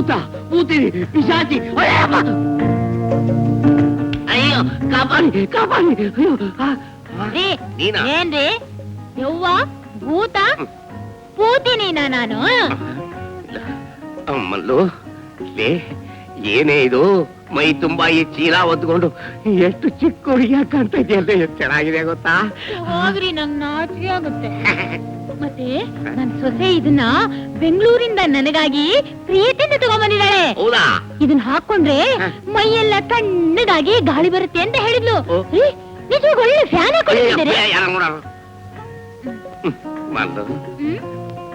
ಭೂತ ಭೂತಿನಿ ಪಿಶಾಚಿ ಅಯ್ಯೋ ಕಾಪಾಡಿ ಕಾಪಾಡಿ ಅಯ್ಯೋ ಏನ್ರಿ ಯವ್ವ ಭೂತ ಭೂತಿನೀನ ನಾನು ಮಲ್ಲು ಲೇ ಏನೇ ಇದು ಮೈ ತುಂಬಾ ಈ ಚೀಲ ಒತ್ಕೊಂಡು ಎಷ್ಟು ಚಿಕ್ಕ ಹುಡುಗಿ ಕಾಣ್ತಾ ಇದೆಯಲ್ಲ ಎಷ್ಟು ಚೆನ್ನಾಗಿದೆ ಗೊತ್ತಾ ಹೋಗ್ರಿ ನಂಗ್ ನಾಚಿಕೆ ಆಗುತ್ತೆ ಮತ್ತೆ ನನ್ ಸೊಸೆ ಇದನ್ನ ಬೆಂಗಳೂರಿಂದ ನನಗಾಗಿ ಪ್ರೀತಿಯಿಂದ ತಗೊಂಡ್ಬಂದಿದ್ದಾಳೆ ಹೌದಾ ಇದನ್ನ ಹಾಕೊಂಡ್ರೆ ಮೈಯೆಲ್ಲ ತಣ್ಣಗಾಗಿ ಗಾಳಿ ಬರುತ್ತೆ ಅಂತ ಹೇಳಿದ್ಲು ನಿಜ ಒಳ್ಳೆ ಫ್ಯಾನ್ ಹಾಕೊಂಡಿದ್ದಾರೆ ಯಾರ ನೋಡ ಮಲ್ಲು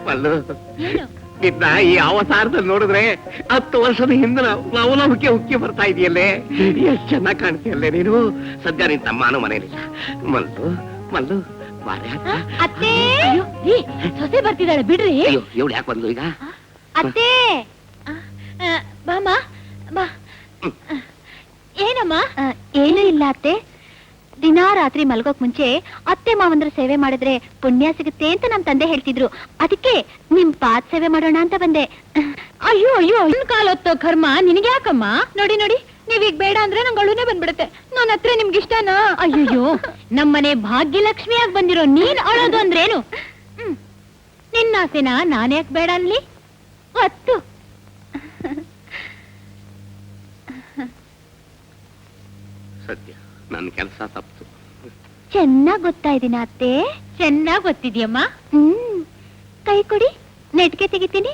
ಮಲ್ಲು ನಿನ್ನ ಈ ಅವತಾರದಲ್ಲಿ ನೋಡಿದ್ರೆ 10 ವರ್ಷದ ಹಿಂದೆ ಲವಲವಿಕೆ ಉಕ್ಕಿ ಬರ್ತಾ ಇದೆಯಲ್ಲೇ ಎಷ್ಟು ಚೆನ್ನಾಗಿ ಕಾಣ್ತೀಯಲ್ಲೇ ನೀನು ಸದ್ಯ ನಿನ್ ತಮ್ಮನೂ ಮನೇಲಿಲ್ಲ ಮಲ್ಲು ಮಲ್ಲು ಅತ್ತೆ ಸೊಸೆ ಬರ್ತಿದ್ದಾಳೆ ಬಿಡ್ರಿ ಇವಳು ಯಾಕೆ ಬಂದ್ಲು ಈಗ ಅತ್ತೆ ಬಾಮ ಬಾ ಏನಮ್ಮ ಏನೂ ಇಲ್ಲ ಅತ್ತೆ ದಿನಾ ರಾತ್ರಿ ಮಲ್ಗೋಕ್ ಮುಂಚೆ ಅತ್ತೆ ಮಾವಂದ್ರ ಸೇವೆ ಮಾಡಿದ್ರೆ ಪುಣ್ಯ ಸಿಗುತ್ತೆ ಅಂತ ನಮ್ ತಂದೆ ಹೇಳ್ತಿದ್ರು ಅದಕ್ಕೆ ನಿಮ್ ಪಾದ ಸೇವೆ ಮಾಡೋಣ ಅಂತ ಬಂದೆ ಅಯ್ಯೋ ಅಯ್ಯೋ ಇನ್ ಕಾಲೊತ್ತೋ ಕರ್ಮ ನಿನಗೆ ಯಾಕಮ್ಮ ನೋಡಿ ನೋಡಿ ನೀವೀಗ ಬೇಡ ಅಂದ್ರೆ ನಂಗೆ ಅಳುನೇ ಬಂದ್ಬಿಡುತ್ತೆ ನನ್ನ ಹತ್ರ ನಿಮ್ಗೆ ಇಷ್ಟನಾ ಅಯ್ಯೋ ನಮ್ಮನೆ ಭಾಗ್ಯಲಕ್ಷ್ಮಿಯಾಗಿ ಬಂದಿರೋ ನೀನ್ ಅಳೋದು ಅಂದ್ರೇನು ನಿನ್ನ ಆಸೆನಾ ನಾನ್ಯಾಕ್ ಬೇಡ ಅನ್ಲಿ ಹೊತ್ತು ಸತ್ಯ ನನ್ನ ಕೆಲಸ ತಪ್ಪು ಚೆನ್ನಾಗ್ ಗೊತ್ತಾ ಇದೀನ ಅತ್ತೆ ಚೆನ್ನಾಗ್ ಗೊತ್ತಿದ್ಯಮ್ಮ ಕೈ ಕೊಡಿ ನೆಟ್ಗೆ ತೆಗಿತೀನಿ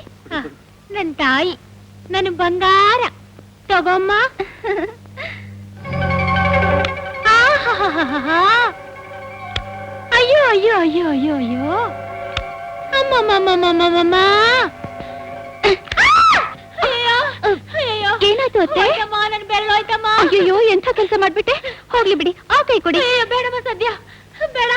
ನನ್ ತಾಯಿ ನನ್ ಬಂಗಾರ ತಗೊಮ್ಮ ಅಯ್ಯೋ ಅಯ್ಯೋ ಅಯ್ಯೋ ಅಯ್ಯೋ ಅಯ್ಯೋ ಅಮ್ಮಮ್ಮಮ್ಮಮ್ಮಮ್ಮಮ್ಮ ಏನಾಯ್ತು ಅತ್ತೆ ನನ್ ಬೆರಳೋಯ್ತಮ್ಮ ಅಯ್ಯೋ ಎಂಥ ಕೆಲಸ ಮಾಡ್ಬಿಟ್ಟೆ ಹೋಗ್ಲಿ ಬಿಡಿ ಆ ಕೈ ಕೊಡಿ ಬೇಡಮ್ಮ ಸದ್ಯ ಬೇಡ